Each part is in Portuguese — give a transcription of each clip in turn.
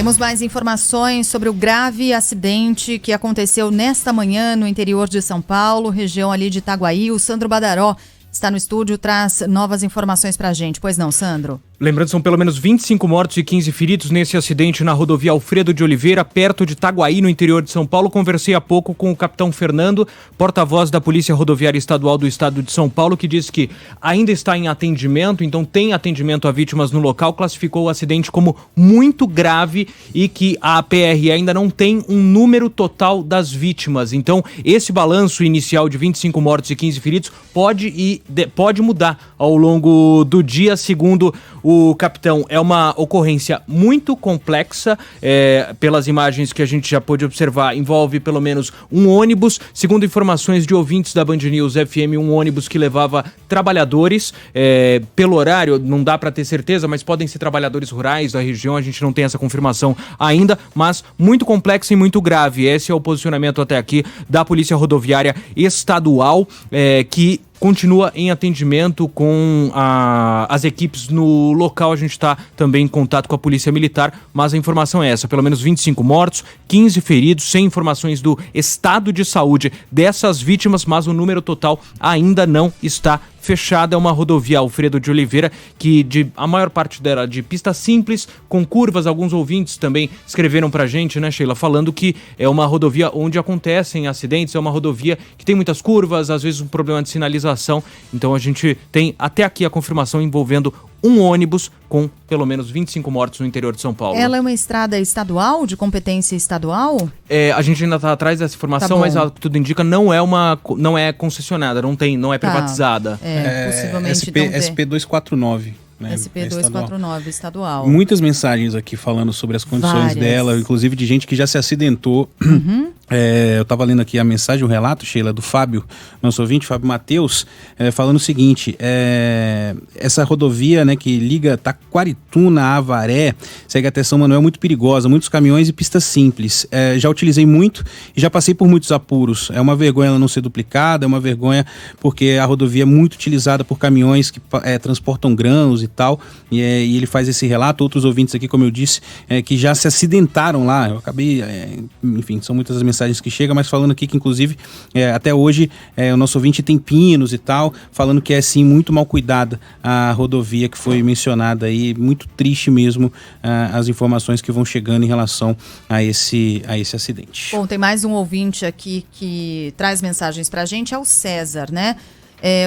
Temos mais informações sobre o grave acidente que aconteceu nesta manhã no interior de São Paulo, região ali de Itaguaí. O Sandro Badaró está no estúdio, traz novas informações pra gente. Pois não, Sandro? Lembrando, são pelo menos 25 mortos e 15 feridos nesse acidente na rodovia Alfredo de Oliveira, perto de Itaguaí, no interior de São Paulo. Conversei há pouco com o capitão Fernando, porta-voz da Polícia Rodoviária Estadual do Estado de São Paulo, que disse que ainda está em atendimento, então tem atendimento a vítimas no local, classificou o acidente como muito grave e que a PR ainda não tem um número total das vítimas. Então, esse balanço inicial de 25 mortos e 15 feridos pode mudar ao longo do dia, segundo o capitão. É uma ocorrência muito complexa, pelas imagens que a gente já pôde observar, envolve pelo menos um ônibus, segundo informações de ouvintes da Band News FM, um ônibus que levava trabalhadores, pelo horário não dá para ter certeza, mas podem ser trabalhadores rurais da região, a gente não tem essa confirmação ainda, mas muito complexo e muito grave. Esse é o posicionamento até aqui da Polícia Rodoviária Estadual, que continua em atendimento com as equipes no local. A gente está também em contato com a Polícia Militar, mas a informação é essa: pelo menos 25 mortos, 15 feridos, sem informações do estado de saúde dessas vítimas, mas o número total ainda não está fechado. É uma rodovia Alfredo de Oliveira que a maior parte dela de pista simples, com curvas. Alguns ouvintes também escreveram pra gente, né, Sheila, falando que é uma rodovia onde acontecem acidentes, é uma rodovia que tem muitas curvas, às vezes um problema de sinalização. Então a gente tem até aqui a confirmação envolvendo um ônibus com pelo menos 25 mortos no interior de São Paulo. Ela é uma estrada estadual, de competência estadual? A gente ainda está atrás dessa informação, mas tudo indica não é concessionada, não é privatizada. Possivelmente SP249. Né, SP249 estadual. Muitas mensagens aqui falando sobre as condições dela, inclusive de gente que já se acidentou. Eu estava lendo aqui a mensagem, o relato, Sheila, do Fábio, nosso ouvinte, Fábio Matheus, falando o seguinte: essa rodovia, né, que liga Taquarituna a Avaré, segue até São Manuel, muito perigosa, muitos caminhões e pistas simples. Já utilizei muito e já passei por muitos apuros. É uma vergonha ela não ser duplicada, é uma vergonha porque a rodovia é muito utilizada por caminhões que transportam grãos e tal, e ele faz esse relato. Outros ouvintes aqui, como eu disse, que já se acidentaram lá. Eu acabei, enfim, são muitas as mensagens que chegam, mas falando aqui que inclusive até hoje o nosso ouvinte tem pinos e tal, falando que é sim muito mal cuidada a rodovia que foi mencionada aí. Muito triste mesmo as informações que vão chegando em relação a esse acidente. Bom, tem mais um ouvinte aqui que traz mensagens pra gente, é o César, né?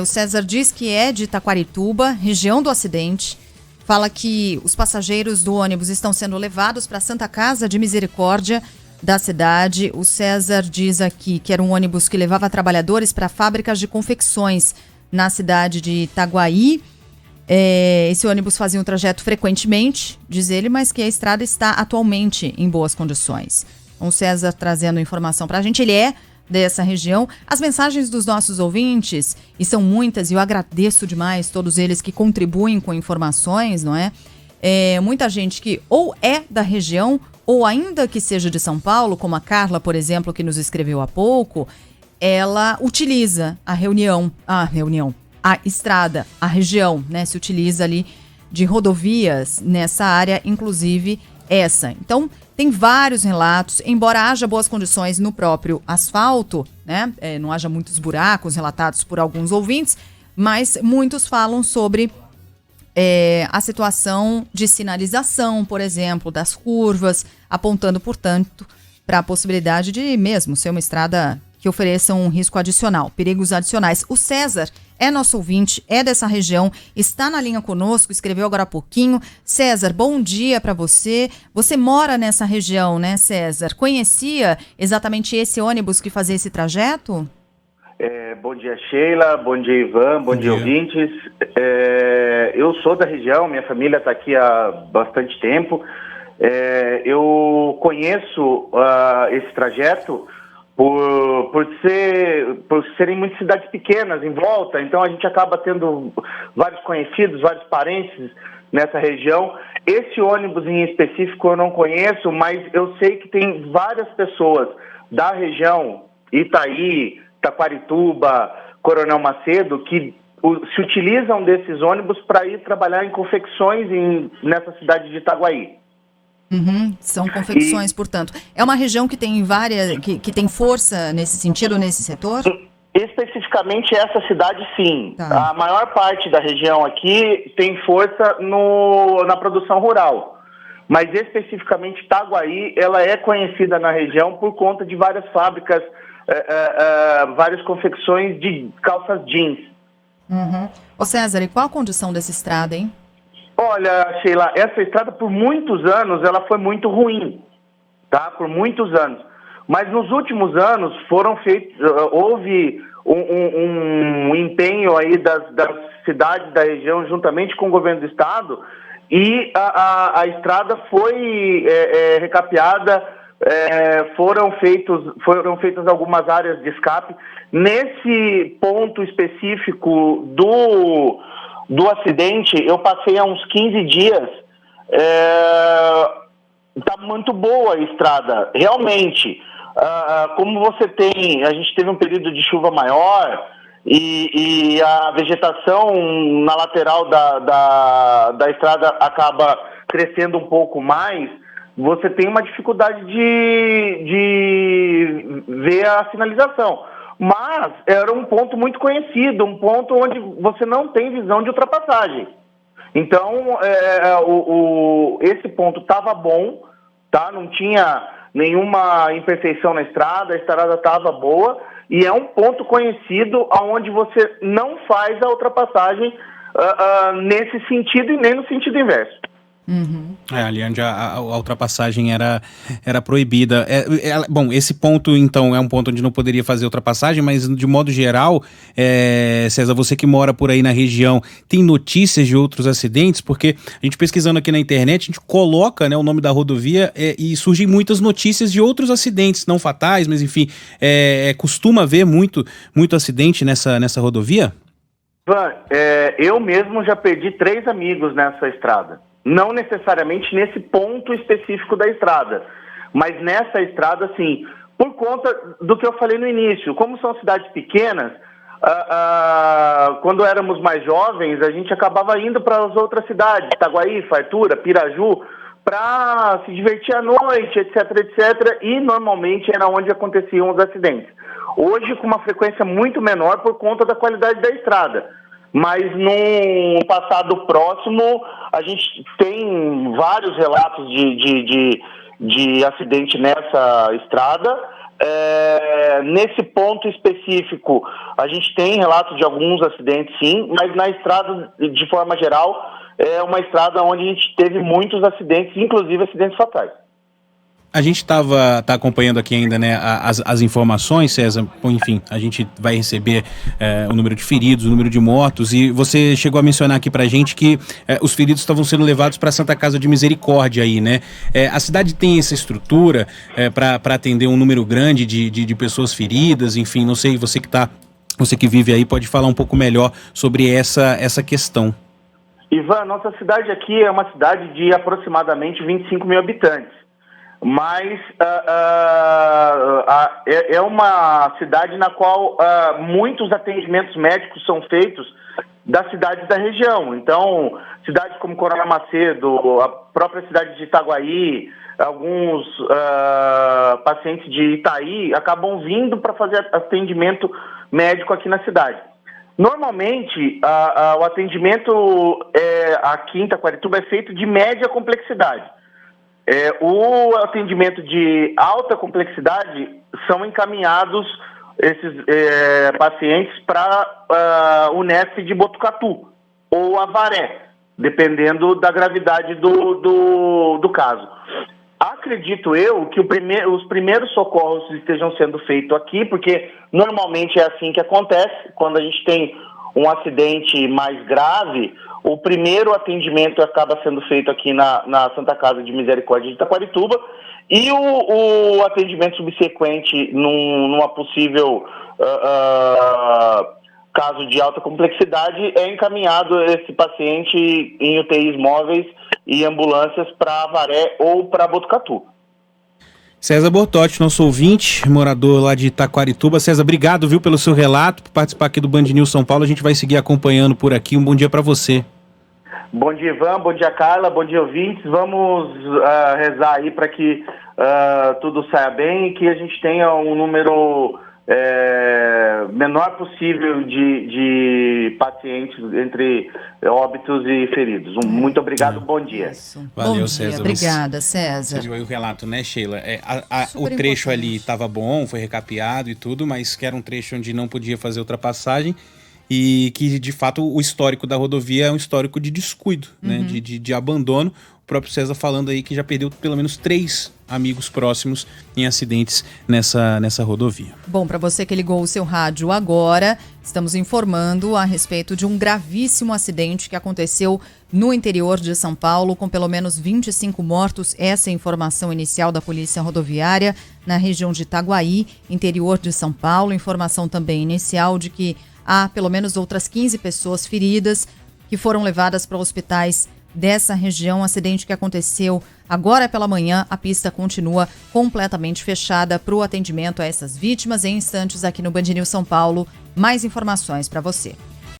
O César diz que é de Taquarituba, região do acidente. Fala que os passageiros do ônibus estão sendo levados para a Santa Casa de Misericórdia da cidade. O César diz aqui que era um ônibus que levava trabalhadores para fábricas de confecções na cidade de Itaguaí. Esse ônibus fazia um trajeto frequentemente, diz ele, mas que a estrada está atualmente em boas condições. Então, o César trazendo informação para a gente, ele é dessa região. As mensagens dos nossos ouvintes, e são muitas, e eu agradeço demais todos eles que contribuem com informações, não é? Muita gente que ou é da região, ou ainda que seja de São Paulo, como a Carla, por exemplo, que nos escreveu há pouco, ela utiliza a estrada, a região, né? Se utiliza ali de rodovias nessa área, inclusive essa. Então, tem vários relatos, embora haja boas condições no próprio asfalto, né? Não haja muitos buracos relatados por alguns ouvintes, mas muitos falam sobre a situação de sinalização, por exemplo, das curvas, apontando, portanto, para a possibilidade de mesmo ser uma estrada que ofereça um risco adicional, perigos adicionais. O César é nosso ouvinte, é dessa região, está na linha conosco, escreveu agora há pouquinho. César, bom dia para você. Você mora nessa região, né, César? Conhecia exatamente esse ônibus que fazia esse trajeto? Bom dia, Sheila, bom dia, Ivan, bom dia, ouvintes. Eu sou da região, minha família está aqui há bastante tempo. Eu conheço esse trajeto por serem muitas cidades pequenas em volta, então a gente acaba tendo vários conhecidos, vários parentes nessa região. Esse ônibus em específico eu não conheço, mas eu sei que tem várias pessoas da região, Itaí, Taquarituba, Coronel Macedo, que se utilizam desses ônibus para ir trabalhar em confecções nessa cidade de Itaguaí. São confecções, portanto. É uma região que tem que tem força nesse sentido, nesse setor? Especificamente essa cidade, sim. Tá. A maior parte da região aqui tem força na produção rural. Mas especificamente Itaguaí, ela é conhecida na região por conta de várias fábricas, várias confecções de calças jeans. Ô César, e qual a condição dessa estrada, hein? Olha, Sheila, essa estrada por muitos anos ela foi muito ruim, tá? Por muitos anos. Mas nos últimos anos houve um empenho aí das cidades da região juntamente com o governo do estado e a estrada foi recapeada, foram feitas algumas áreas de escape. Nesse ponto específico do acidente, eu passei há uns 15 dias, está muito boa a estrada, realmente. Como a gente teve um período de chuva maior e a vegetação na lateral da estrada acaba crescendo um pouco mais, você tem uma dificuldade de ver a sinalização. Mas era um ponto muito conhecido, um ponto onde você não tem visão de ultrapassagem. Então, esse ponto estava bom, tá? Não tinha nenhuma imperfeição na estrada, a estrada estava boa, e é um ponto conhecido onde você não faz a ultrapassagem nesse sentido e nem no sentido inverso. Ali onde a ultrapassagem era proibida. Bom, esse ponto, então, é um ponto onde não poderia fazer ultrapassagem, mas, de modo geral, César, você que mora por aí na região, tem notícias de outros acidentes? Porque a gente pesquisando aqui na internet, a gente coloca, né, o nome da rodovia e surgem muitas notícias de outros acidentes, não fatais, mas, enfim, costuma haver muito acidente nessa rodovia? Ivan, eu mesmo já perdi 3 amigos nessa estrada. Não necessariamente nesse ponto específico da estrada, mas nessa estrada, sim, por conta do que eu falei no início. Como são cidades pequenas, quando éramos mais jovens, a gente acabava indo para as outras cidades, Itaguaí, Fartura, Piraju, para se divertir à noite, etc, etc, e normalmente era onde aconteciam os acidentes. Hoje, com uma frequência muito menor por conta da qualidade da estrada. Mas num passado próximo, a gente tem vários relatos de acidente nessa estrada. Nesse ponto específico, a gente tem relatos de alguns acidentes, sim, mas na estrada, de forma geral, é uma estrada onde a gente teve muitos acidentes, inclusive acidentes fatais. A gente tá acompanhando aqui ainda, né, as informações, César. Enfim, a gente vai receber o número de feridos, o número de mortos, e você chegou a mencionar aqui pra gente que os feridos estavam sendo levados para a Santa Casa de Misericórdia aí, né? A cidade tem essa estrutura para atender um número grande de pessoas feridas, enfim, não sei, você que vive aí pode falar um pouco melhor sobre essa questão. Ivan, nossa cidade aqui é uma cidade de aproximadamente 25 mil habitantes. Mas é uma cidade na qual muitos atendimentos médicos são feitos das cidades da região. Então, cidades como Coronel Macedo, a própria cidade de Itaguaí, alguns pacientes de Itaí acabam vindo para fazer atendimento médico aqui na cidade. Normalmente, o atendimento aqui em Taquarituba é feito de média complexidade. O atendimento de alta complexidade são encaminhados esses pacientes para o Unesp de Botucatu ou Avaré, dependendo da gravidade do caso. Acredito eu que os primeiros socorros estejam sendo feitos aqui, porque normalmente é assim que acontece. Quando a gente tem um acidente mais grave, o primeiro atendimento acaba sendo feito aqui na Santa Casa de Misericórdia de Taquarituba e o atendimento subsequente numa possível caso de alta complexidade é encaminhado esse paciente em UTIs móveis e ambulâncias para Avaré ou para Botucatu. César Bortotti, nosso ouvinte, morador lá de Taquarituba. César, obrigado, viu, pelo seu relato, por participar aqui do Band News São Paulo. A gente vai seguir acompanhando por aqui. Um bom dia para você. Bom dia, Ivan. Bom dia, Carla. Bom dia, ouvintes. Vamos rezar aí para que tudo saia bem e que a gente tenha um número menor possível de pacientes entre óbitos e feridos. Muito obrigado, bom dia. Isso. Valeu, Bom dia. César. Obrigada, César. Você viu aí o relato, né, Sheila? O trecho ali estava bom, foi recapeado e tudo, mas que era um trecho onde não podia fazer ultrapassagem e que, de fato, o histórico da rodovia é um histórico de descuido, né, de abandono. O próprio César falando aí que já perdeu pelo menos 3 amigos próximos em acidentes nessa rodovia. Bom, para você que ligou o seu rádio agora, estamos informando a respeito de um gravíssimo acidente que aconteceu no interior de São Paulo, com pelo menos 25 mortos. Essa é a informação inicial da Polícia Rodoviária na região de Itaguaí, interior de São Paulo. Informação também inicial de que há pelo menos outras 15 pessoas feridas que foram levadas para hospitais dessa região. Um acidente que aconteceu agora pela manhã. A pista continua completamente fechada para o atendimento a essas vítimas. Em instantes, aqui no Band News São Paulo, mais informações para você.